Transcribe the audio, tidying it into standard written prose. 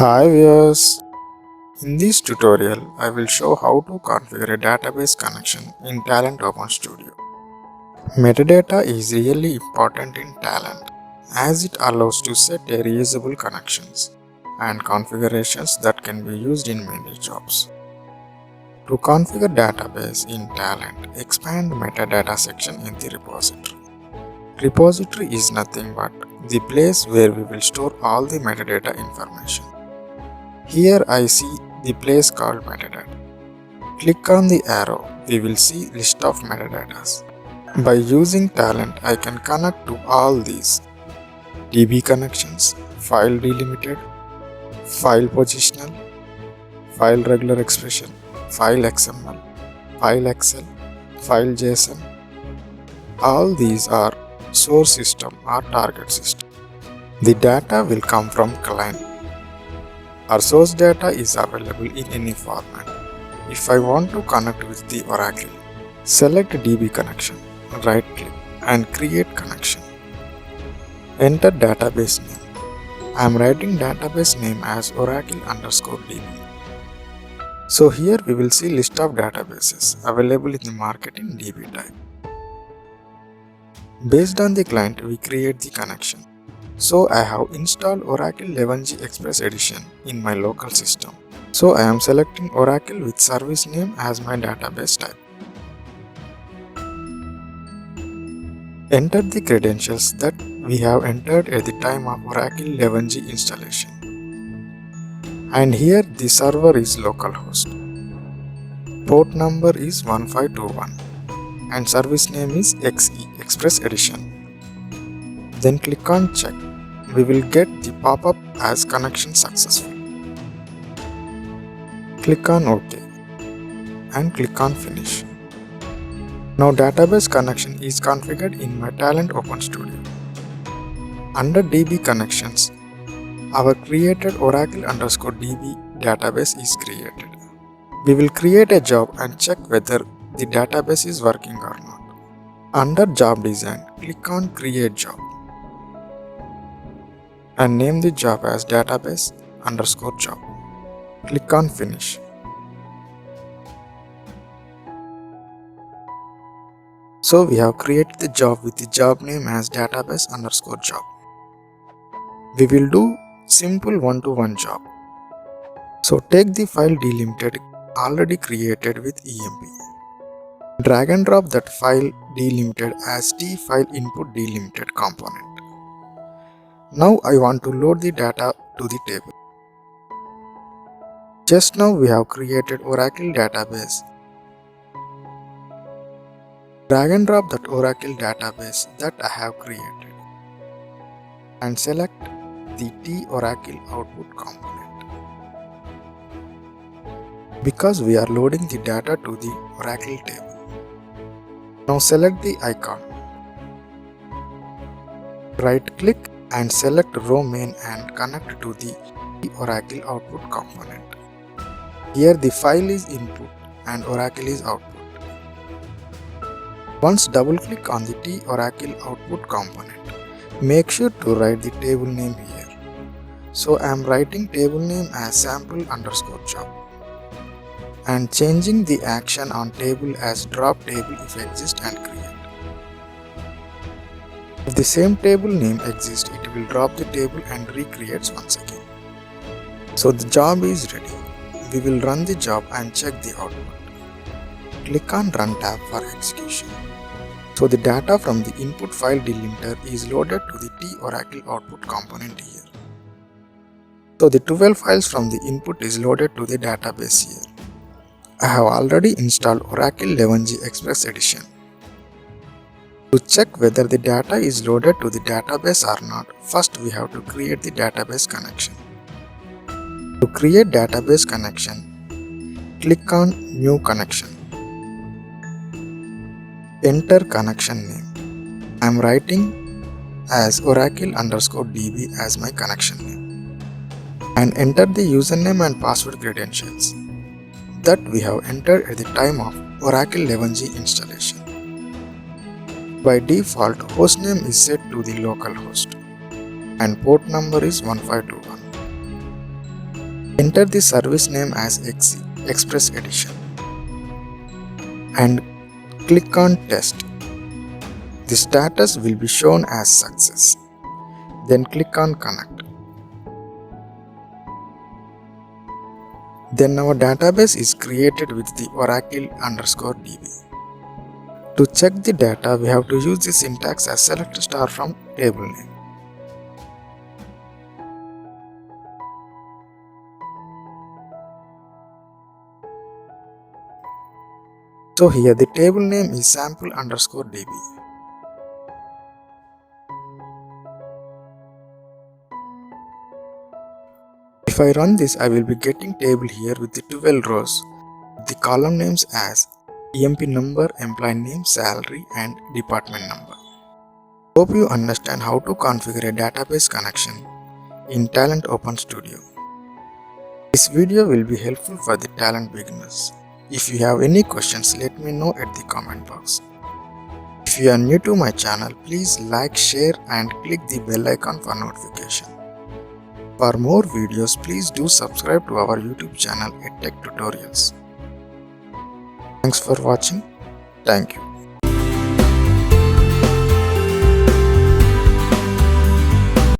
Hi viewers, in this tutorial I will show how to configure a database connection in Talent Open Studio. Metadata is really important in Talent as it allows to set a reusable connections and configurations that can be used in many jobs. To configure database in Talent, expand metadata section in the repository. Repository is nothing but the place where we will store all the metadata information. Here I see the place called metadata. Click on the arrow, we will see list of metadatas. By using Talent, I can connect to all these DB connections, file delimited, file positional, file regular expression, file XML, file Excel, file JSON. All these are source system or target system. The data will come from client. Our source data is available in any format. If I want to connect with the Oracle, select DB connection, right click and create connection. Enter database name. I am writing database name as Oracle_DB. So here we will see list of databases available in the market in DB type. Based on the client, we create the connection. So I have installed Oracle 11g Express Edition in my local system. So I am selecting Oracle with service name as my database type. Enter the credentials that we have entered at the time of Oracle 11g installation. And here the server is localhost. Port number is 1521 and service name is XE Express Edition. Then click on check. We will get the pop-up as connection successful. Click on OK and click on finish. Now database connection is configured in my Talent Open Studio. Under DB connections, our created Oracle_DB database is created. We will create a job and check whether the database is working or not. Under job design, click on create job and name the job as database_job. Click on finish. So we have created the job with the job name as database_job. We will do simple one-to-one job. So take the file delimited already created with EMP. Drag and drop that file delimited as T file input delimited component. Now I want to load the data to the table. Just now we have created Oracle database. Drag and drop that Oracle database that I have created and select the T Oracle output component. Because we are loading the data to the Oracle table. Now select the icon. Right click and select row main and connect to the Oracle output component. Here the file is input and Oracle is output. Once double click on the T Oracle output component, make sure to write the table name here. So I am writing table name as sample_job and changing the action on table as drop table if exist and create. If the same table name exists, it will drop the table and recreates once again. So the job is ready. We will run the job and check the output. Click on Run tab for execution. So the data from the input file delimiter is loaded to the T Oracle output component here. So the 12 files from the input is loaded to the database here. I have already installed Oracle 11g Express Edition. To check whether the data is loaded to the database or not, first we have to create the database connection. To create database connection, click on New Connection. Enter connection name. I am writing as Oracle_DB as my connection name. And enter the username and password credentials that we have entered at the time of Oracle 11g installation. By default, hostname is set to the localhost and port number is 1521. Enter the service name as Express Edition and click on Test. The status will be shown as success. Then click on Connect. Then our database is created with the Oracle_DB. To check the data, we have to use the syntax as select star from table name. So here the table name is sample_db. If I run this, I will be getting table here with the 12 rows, with the column names as EMP number, employee name, salary and department number. Hope you understand how to configure a database connection in Talent Open Studio. This video will be helpful for the talent beginners. If you have any questions, let me know at the comment box. If you are new to my channel, please like, share and click the bell icon for notification. For more videos, please do subscribe to our YouTube channel at Tech Tutorials. Thanks for watching. Thank you.